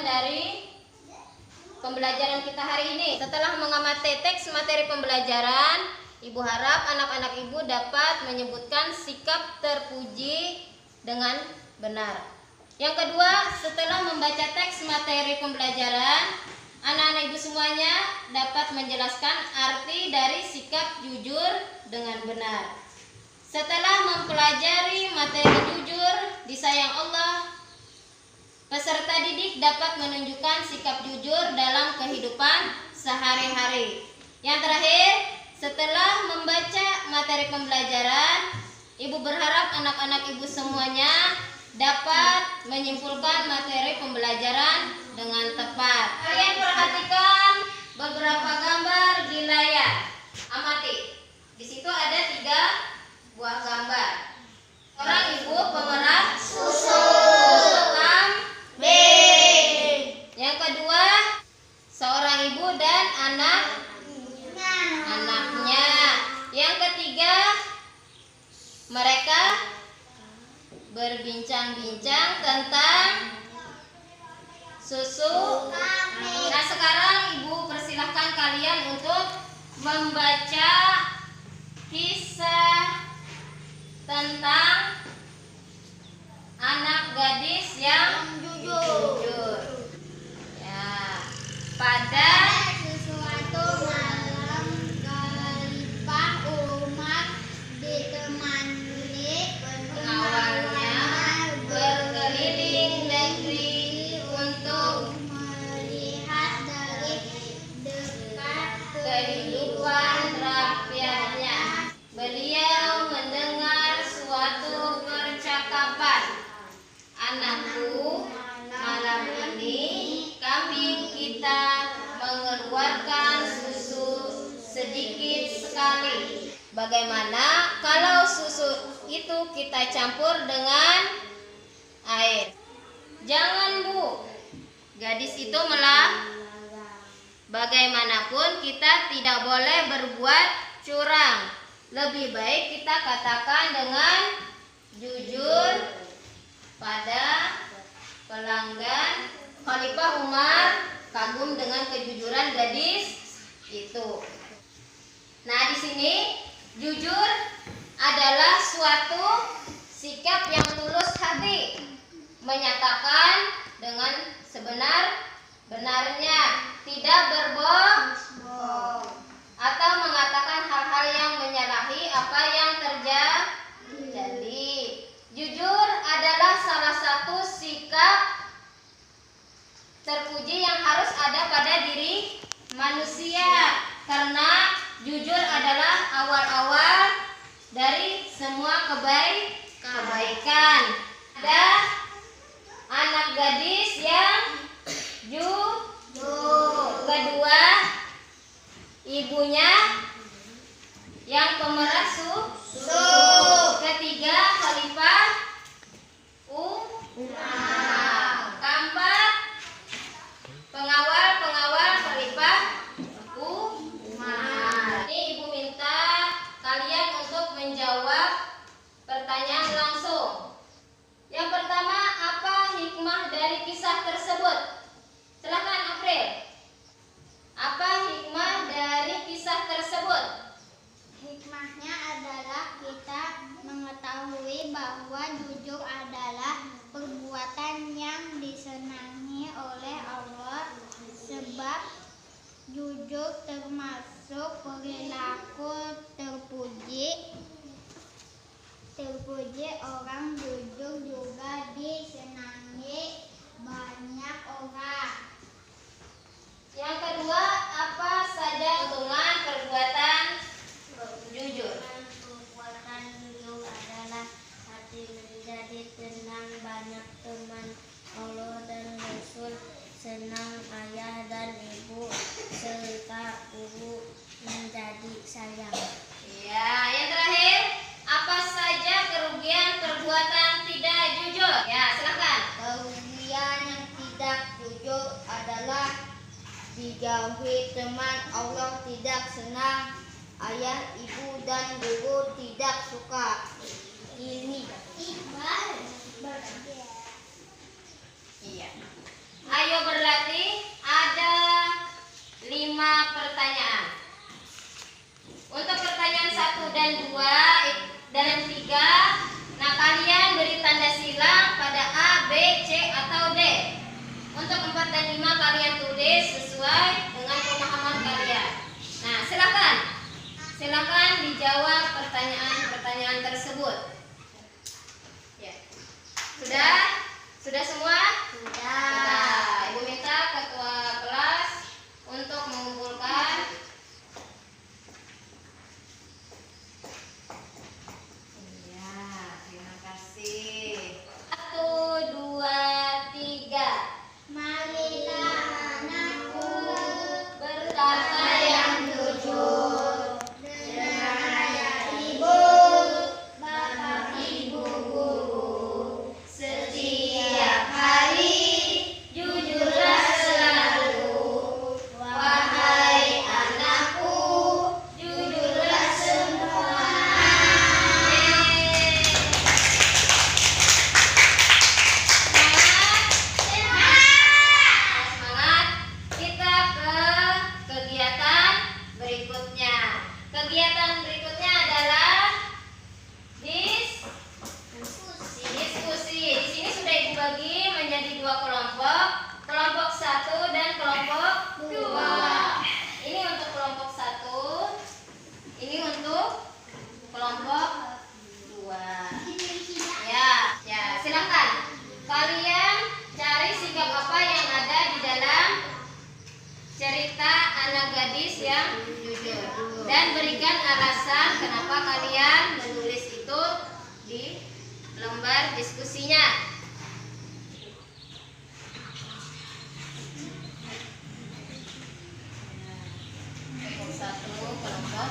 dari pembelajaran kita hari ini. Setelah mengamati teks materi pembelajaran, Ibu harap anak-anak Ibu dapat menyebutkan sikap terpuji dengan benar. Yang kedua, setelah membaca teks materi pembelajaran, anak-anak Ibu semuanya dapat menjelaskan arti dari sikap jujur dengan benar. Setelah mempelajari materi jujur, disayang Allah, peserta didik dapat menunjukkan sikap jujur dalam kehidupan sehari-hari. Yang terakhir, setelah membaca materi pembelajaran, Ibu berharap anak-anak Ibu semuanya dapat menyimpulkan materi pembelajaran dengan tepat. Kalian perhatikan beberapa gambar di layar. Amati. Di situ ada 3 buah gambar. Seorang ibu pemerah susu. Yang kedua, seorang ibu dan anaknya. Yang ketiga, mereka berbincang-bincang tentang susu. Nah, sekarang Ibu persilahkan kalian untuk membaca kisah tentang anak gadis yang jujur. Ya, pada suatu malam Khalifah Umar ditemani pengawalnya berkeliling negeri untuk melihat dari dekat kehidupan rakyatnya. Beliau mendengar suatu percakapan. Anakku, malam ini kambing kita mengeluarkan susu sedikit sekali. Bagaimana kalau susu itu kita campur dengan air? Jangan, Bu. Gadis itu melah. Bagaimanapun kita tidak boleh berbuat curang. Lebih baik kita katakan dengan jujur pada pelanggan. Khalifah Umar kagum dengan kejujuran gadis itu. Nah, di sini jujur adalah suatu sikap yang tulus hati, menyatakan dengan sebenar-benarnya, tidak berbohong atau mengatakan hal-hal yang menyalahi apa yang terjadi. Jujur adalah salah satu sikap terpuji yang harus ada pada diri manusia, karena jujur adalah awal-awal dari semua kebaikan. Ada anak gadis yang jujur. Kedua, ibunya yang pemerah susu. Ketiga, Khalifah Umar. Keempat, pengawal Khalifah Umar. Ini Ibu minta kalian untuk menjawab pertanyaan langsung. Yang pertama, apa hikmah dari kisah tersebut? Silakan April. Apa hikmah dari kisah tersebut? Hikmahnya adalah kita mengetahui bahwa jujur adalah perbuatan yang disenangi oleh Allah, sebab jujur termasuk perilaku terpuji. Orang jujur juga disenangi banyak orang. Yang kedua, apa saja keuntungan perbuatan jujur? Perbuatan jujur adalah hati menjadi tenang, banyak teman Allah dan Rasul, senang ayah dan ibu, serta guru menjadi sayang. Ya, yang terakhir, apa saja kerugian perbuatan tidak jujur? Ya, silakan. Kerugian yang tidak jujur adalah dijauhi teman, Allah tidak senang, ayah, ibu, dan guru tidak suka. Ini Iya. Ayo berlatih. dan 5 kalian tulis sesuai dengan pemahaman kalian. Nah, silakan dijawab pertanyaan-pertanyaan tersebut. Ya. Sudah semua? Sudah. Ibu minta ketua kelas untuk mengumpulkan. Iya, terima kasih. 1, 2, 3. Marilah anakku Berkata yang jujur dengan ayah ibu, bapak ibu guru. setiap hari, jujurlah selalu. Wahai anakku, jujurlah semua. Semangat. Kita ke kegiatan berikutnya. Kegiatan berikutnya adalah diskusi. Di sini sudah Ibu bagi menjadi 2 kelompok, kelompok 1 dan kelompok 2. Ini untuk kelompok 1, ini untuk kelompok 2. Ya, silakan. Kalian cari sikap apa yang ada di dalam cerita anak gadis yang jujur dan berikan alasan kenapa kalian menulis itu di lembar diskusinya. Kelompok 1, kelompok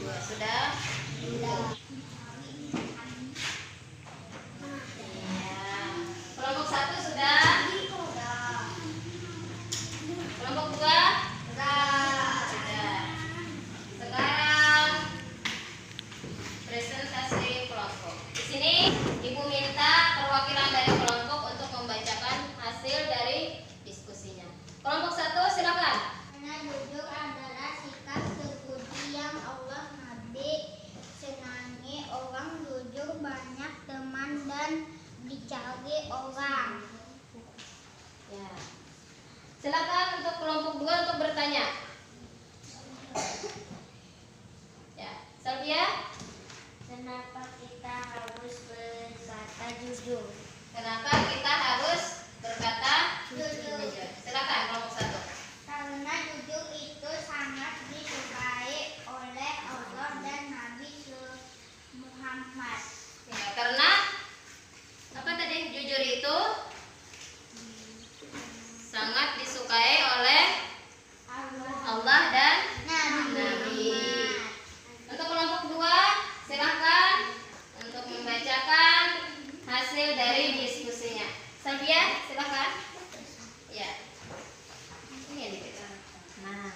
2 sudah. Iya. Kelompok 1 sudah. Kelompok 2 sudah. Sekarang presentasi kelompok. Di sini Ibu minta perwakilan dari kelompok untuk membacakan hasil dari diskusinya. Kelompok 1 silakan. Karena jujur adalah sikap terpuji yang Allah Nabi senangi. Orang jujur banyak teman dan dicari orang. Ya. Silakan untuk kelompok 2 untuk bertanya. Ya, Salvia, Kenapa kita harus berkata jujur? kenapa kita harus berkata Jujur. Silakan kelompok 1. Karena jujur itu sangat disukai oleh Allah dan Nabi Muhammad. Ya, karena apa tadi? Jujur itu sangat disukai oleh Allah dan Nabi. Untuk kelompok 2, silakan untuk membacakan hasil dari diskusinya. Salvia, silakan. Ya. Ini yang dikit. Nah.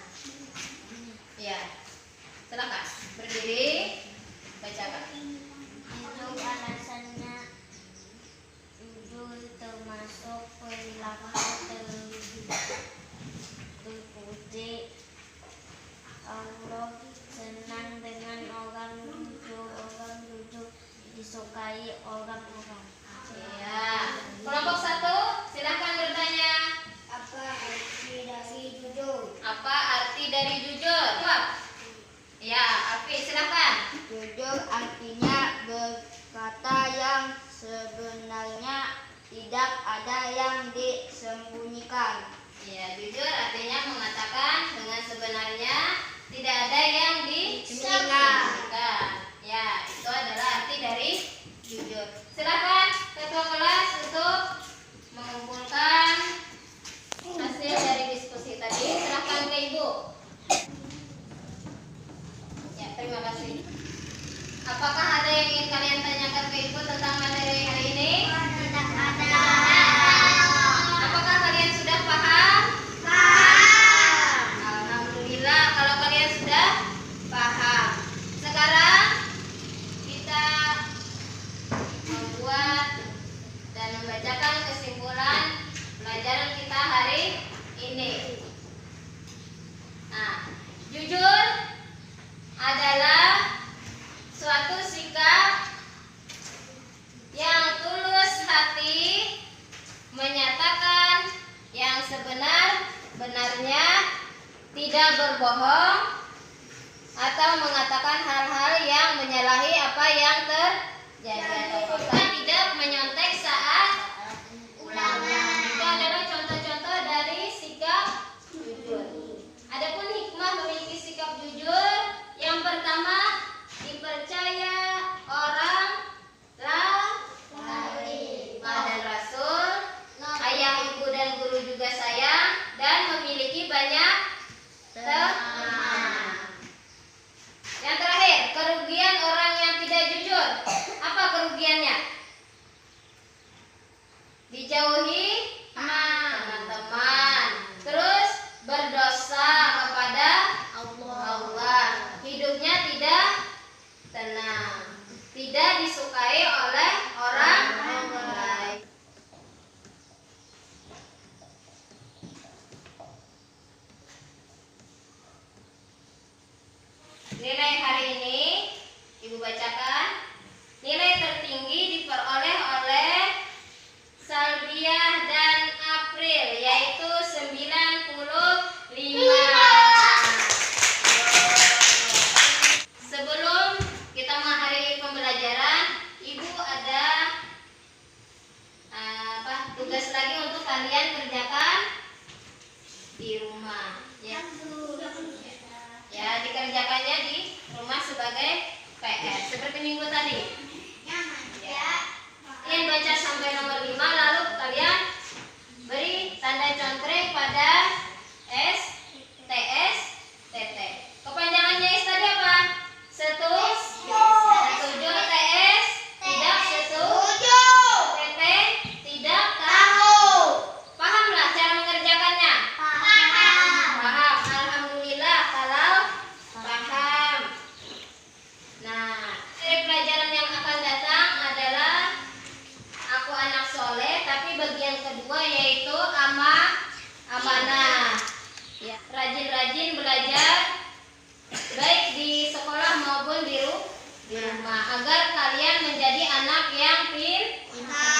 Ya. Silakan. Berdiri. Bacakan. Itu alasannya jujur termasuk perilaku terpuji. Allah senang dengan orang jujur disukai orang-orang. Ya. Kelompok 1, silakan bertanya. Apa arti dari jujur? Apa arti dari jujur? Jawab. Ya, Arfi, silakan. Jujur artinya berkata yang sebenarnya, tidak ada yang disembunyikan. Ya, jujur artinya mengatakan dengan sebenarnya, tidak ada yang disembunyikan. Ya, itu adalah arti dari jujur. Silakan ketua kelas untuk mengumpulkan hasil dari diskusi tadi. Silakan ke Ibu. Ya, terima kasih. Apakah ada yang ingin kalian tanyakan ke Ibu tentang materi hari ini? Tidak ada. Apakah kalian sudah paham? Paham. Alhamdulillah kalau kalian sudah paham. Sekarang kita membuat dan membacakan kesimpulan pelajaran kita hari ini. Nah, jujur adalah suatu sikap yang tulus hati menyatakan yang sebenarnya rumah. Ya. Ya, dikerjakannya di rumah sebagai PR seperti minggu tadi. Ya. Kalian baca sampai nomor 5, lalu kalian beri tanda contreng pada S, TS, TT. Kepanjangannya S tadi apa? Setuju, TS tidak setuju, TT tidak tahu. Pahamlah cara mengerjakannya? Paham. Alhamdulillah kalau paham. Nah, dari pelajaran yang akan datang adalah Aku Anak Soleh, tapi bagian kedua yaitu amanah. Ya, rajin-rajin belajar baik di sekolah maupun di rumah agar kalian menjadi anak yang pintar.